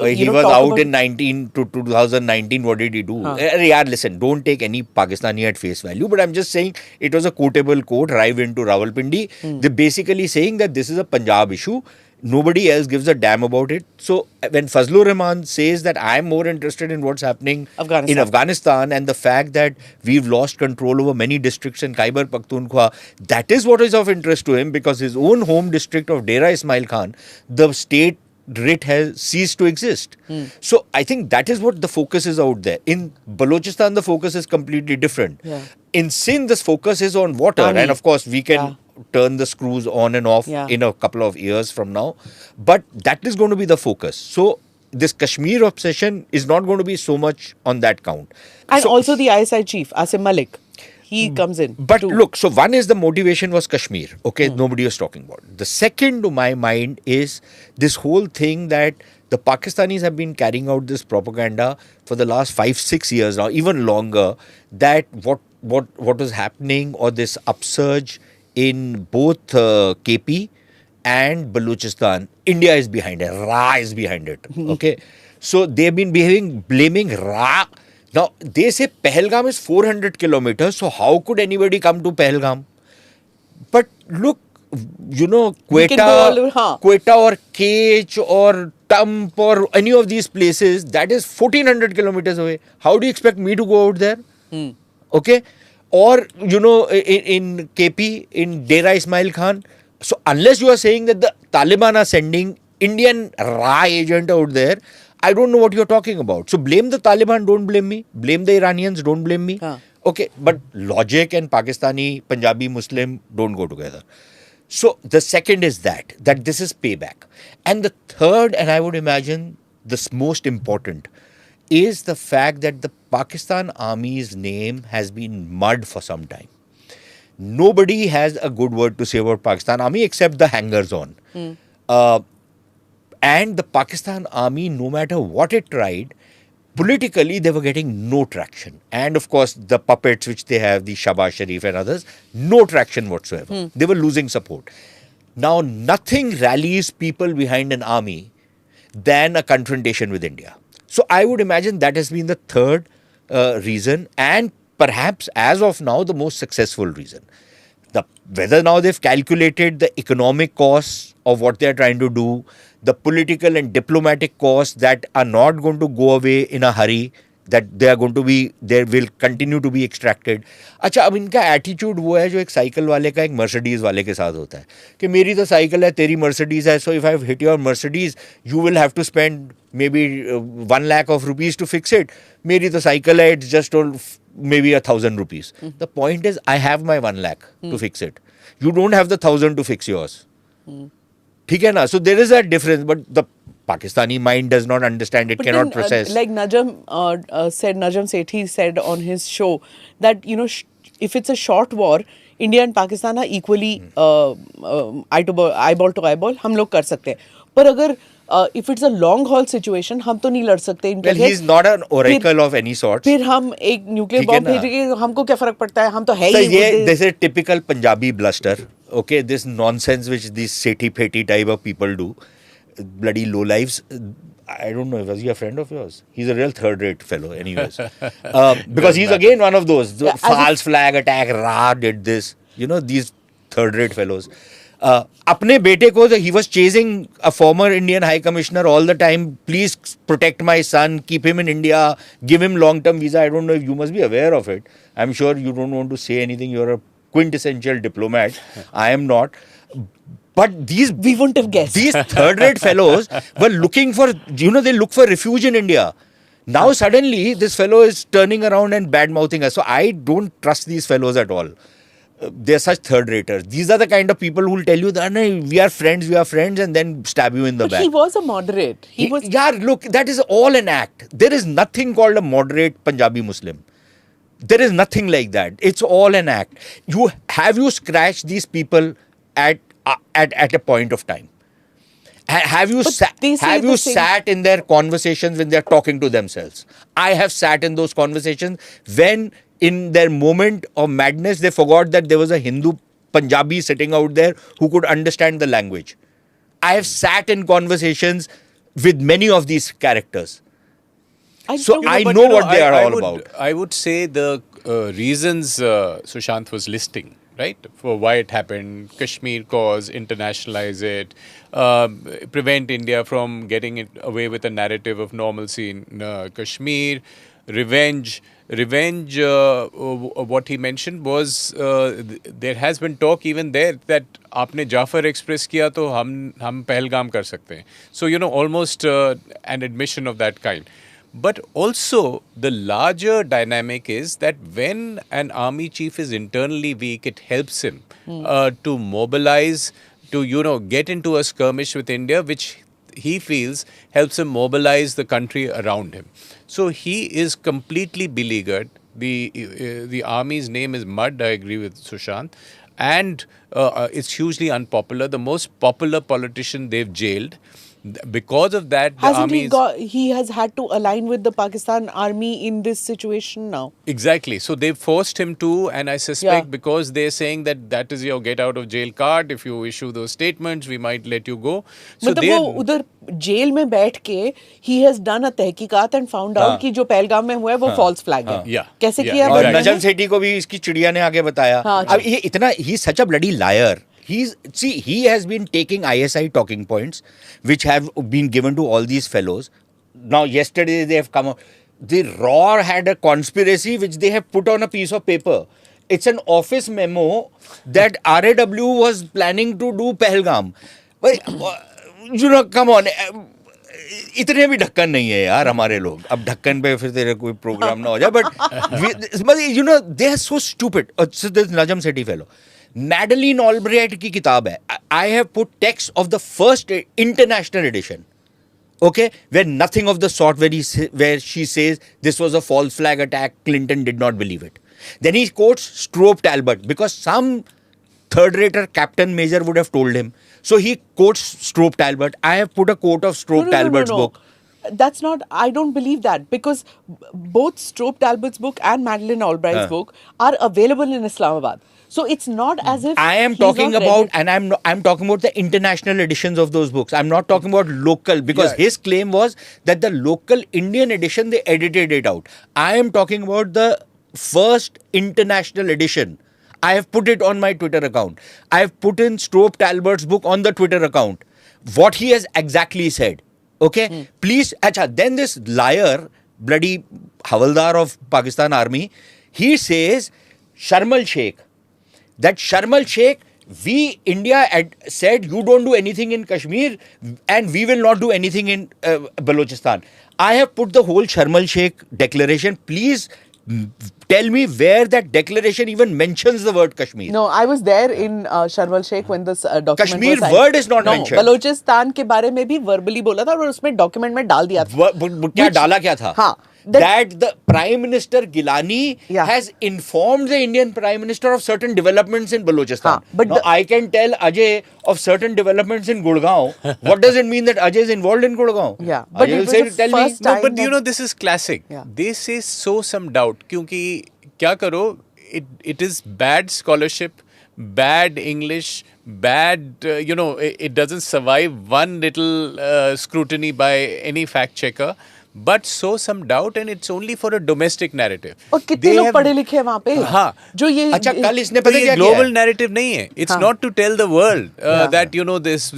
he was out in 19 to 2019. What did he do? Yeah, listen, don't take any Pakistani at face value, but I'm just saying it was a quotable quote, Raiwind to Rawalpindi. They're basically saying that this is a Punjab issue. Nobody else gives a damn about it. So when Fazlur Rahman says that I'm more interested in what's happening in Afghanistan and the fact that we've lost control over many districts in Khyber Pakhtunkhwa, that is what is of interest to him, because his own home district of Dera Ismail Khan, the state writ has ceased to exist. So I think that is what the focus is out there. In Balochistan, the focus is completely different. Yeah. In Sindh, the focus is on water. And of course, we can turn the screws on and off in a couple of years from now. But that is going to be the focus. So this Kashmir obsession is not going to be so much on that count. And So- also the ISI chief, Asim Malik. He comes in. But too. look, so one is the motivation was Kashmir. Okay, nobody was talking about it. The second to my mind is this whole thing that the Pakistanis have been carrying out this propaganda for the last 5-6 years now, even longer, that what was happening, or this upsurge in both KP and Balochistan, India is behind it. Ra is behind it. Okay, so they've been blaming Ra. Now, they say Pahalgam is 400 kilometers, so how could anybody come to Pahalgam? But look, you know, We can go Quetta or Kech or Tump or any of these places, that is 1400 kilometers away. How do you expect me to go out there? Okay? Or, you know, in KP, in Dera Ismail Khan. So, unless you are saying that the Taliban are sending Indian Ra agent out there, I don't know what you're talking about. So, blame the Taliban, don't blame me. Blame the Iranians, don't blame me. Okay, but logic and Pakistani, Punjabi, Muslim don't go together. So, the second is that this is payback. And the third, and I would imagine the most important, is the fact that the Pakistan Army's name has been mud for some time. Nobody has a good word to say about Pakistan Army except the hangers-on. And the Pakistan Army, no matter what it tried, politically they were getting no traction. And of course, the puppets which they have, the Shahbaz Sharif and others, no traction whatsoever. They were losing support. Now, nothing rallies people behind an army than a confrontation with India. So I would imagine that has been the third reason, and perhaps as of now the most successful reason. Whether now they've calculated the economic costs of what they're trying to do, the political and diplomatic costs that are not going to go away in a hurry, that they will continue to be extracted. अच्छा, अब इनका attitude वो है जो एक cycle वाले का एक मर्सिडीज वाले के साथ होता है कि मेरी तो साइकिल है, तेरी मर्सिडीज है, so if I hit your Mercedes, you will have to spend maybe 1 lakh of rupees to fix it. मेरी तो साइकिल है, it's just maybe 1,000 rupees. The point is, I have my 1 lakh to fix it. You don't have the 1,000 to fix yours. ठीक है ना? So there is that difference, but the Pakistani mind does not understand it, But cannot then, process. like Najam Sethi said on his show that, you know, if it's a short war, India and Pakistan are equally eyeball to eyeball. हम लोग कर सकते हैं. पर अगर if it's a long haul situation, हम तो नहीं लड़ सकते. Well, he's not an oracle of any sort. फिर हम एक न्यूक्लियर ठीक है बॉम्ब ना? भेजेंगे, हमको क्या फर्क पड़ता है? हम तो है So he. this is typical Punjabi bluster. Okay, this nonsense which these Sethi Peti type of people do. Bloody low lives. I don't know. Was he a friend of yours? He's a real third-rate fellow, anyways. Because he's again one of those Yeah, false flag attack. Ra did this. You know, these third-rate fellows. अपने बेटे को he was chasing a former Indian High Commissioner all the time. Please protect my son, keep him in India, give him long-term visa. I don't know if you must be aware of it. I'm sure you don't want to say anything. You're a quintessential diplomat. I am not. But We wouldn't have guessed. These third-rate fellows were looking for, they look for refuge in India. Now suddenly this fellow is turning around and bad-mouthing us. So I don't trust these fellows at all. They're such third-raters. These are the kind of people who will tell you that we are friends, and then stab you in the But back. he was a moderate. He was. Yeah, look, that is all an act. There is nothing called a moderate Punjabi Muslim. There is nothing like that. It's all an act. Have you scratched these people at a point of time? Have you sat in their conversations when they're talking to themselves? I have sat in those conversations when in their moment of madness they forgot that there was a Hindu Punjabi sitting out there who could understand the language. I have sat in conversations with many of these characters. I know what they are all about. I would say the reasons Sushant was listing, right, for why it happened: Kashmir cause, internationalize it, prevent India from getting it away with a narrative of normalcy in Kashmir, revenge. What he mentioned was there has been talk even there that आपने Jafar express किया तो हम पहलगाम कर सकते हैं. So almost an admission of that kind. But also the larger dynamic is that when an army chief is internally weak, it helps him to mobilize, to get into a skirmish with India, which he feels helps him mobilize the country around him. So he is completely beleaguered. The army's name is mud. I agree with Sushant, and it's hugely unpopular. The most popular politician they've jailed. Because of that, the army he has had to align with the Pakistan army in this situation now. Exactly. So they've forced him to, and I suspect because they're saying that is your get out of jail card. If you issue those statements, we might let you go. So वो उधर jail में बैठ के he has done a तहकीकात and found out कि जो पहलगाम में हुआ है वो false flag है. कैसे किया? और नजम सेठी को भी इसकी चिड़िया ने आगे बताया. अब ये इतना he's such a bloody liar. He has been taking ISI talking points, which have been given to all these fellows. Now, yesterday they have come out. The RAW had a conspiracy which they have put on a piece of paper. It's an office memo that RAW was planning to do Pahalgam. But, come on. इतने भी ढक्कन नहीं है यार हमारे लोग. अब ढक्कन पे फिर तेरे कोई प्रोग्राम ना हो जाए. But they are so stupid. So this Najam Sethi fellow. Madeleine Albright की किताब है. I have put text of the first international edition. Okay, where nothing of the sort where she says this was a false flag attack. Clinton did not believe it. Then he quotes Stroop Talbot because some third-rater captain major would have told him. So he quotes Stroop Talbot. I have put a quote of Stroop Talbot's book. That's not, I don't believe that because both Stroop Talbot's book and Madeleine Albright's book are available in Islamabad. So it's not as if I am talking about, and I'm talking about the international editions of those books. I'm not talking about local because his claim was that the local Indian edition they edited it out. I am talking about the first international edition. I have put it on my Twitter account. I have put in Stroop Talbot's book on the Twitter account. What he has exactly said. Okay, please. Then this liar, bloody Havaldar of Pakistan Army, he says Sharmal Sheikh. That Sharmal Sheikh, we, India, had said you don't do anything in Kashmir and we will not do anything in Balochistan. I have put the whole Sharmal Sheikh declaration. Please tell me where that declaration even mentions the word Kashmir. No, I was there in Sharmal Sheikh when this document Kashmir was signed. word is not mentioned. Balochistan के बारे में भी verbally बोला था और उसमें document में डाल दिया था. क्या डाला क्या था? हाँ. That the Prime Minister Gilani has informed the Indian Prime Minister of certain developments in Balochistan. But now, I can tell Ajay of certain developments in Gurgaon. What does it mean that Ajay is involved in Gurgaon? Yeah, but Ajay it was the first time. No, but this is classic. Yeah. They say sow some doubt. क्योंकि क्या करो? It is bad scholarship, bad English, bad, it doesn't survive one little scrutiny by any fact checker. but sow some doubt, and it's only for a domestic narrative. और कितने लोग पढ़े लिखे हैं वहाँ पे हाँ. जो ये अच्छा कल इसने तो पता ये क्या किया global है? narrative नहीं है. It's हाँ. not to tell the world Yeah. that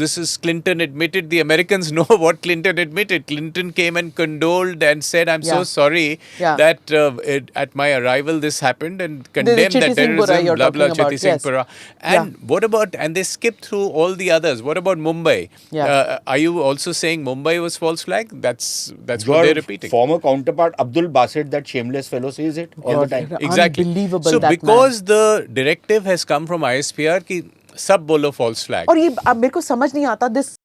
this is Clinton admitted. The Americans know what Clinton admitted. Clinton came and condoled and said, "I'm so Yeah. sorry Yeah. that at my arrival this happened," and condemned Chitty that Singh Pura terrorism. you're Blah blah. talking about, Chitty Singh yes. Pura. And what about? And they skipped through all the others. What about Mumbai? Yeah. Are you also saying Mumbai was false flag? That's what Your they're repeating. former counterpart Abdul Basit, that shameless fellow, says it all the time. Exactly. Unbelievable, So that because the directive has come from ISPR कि सब बोलो false flag. और ये अब मेरे को समझ नहीं आता दिस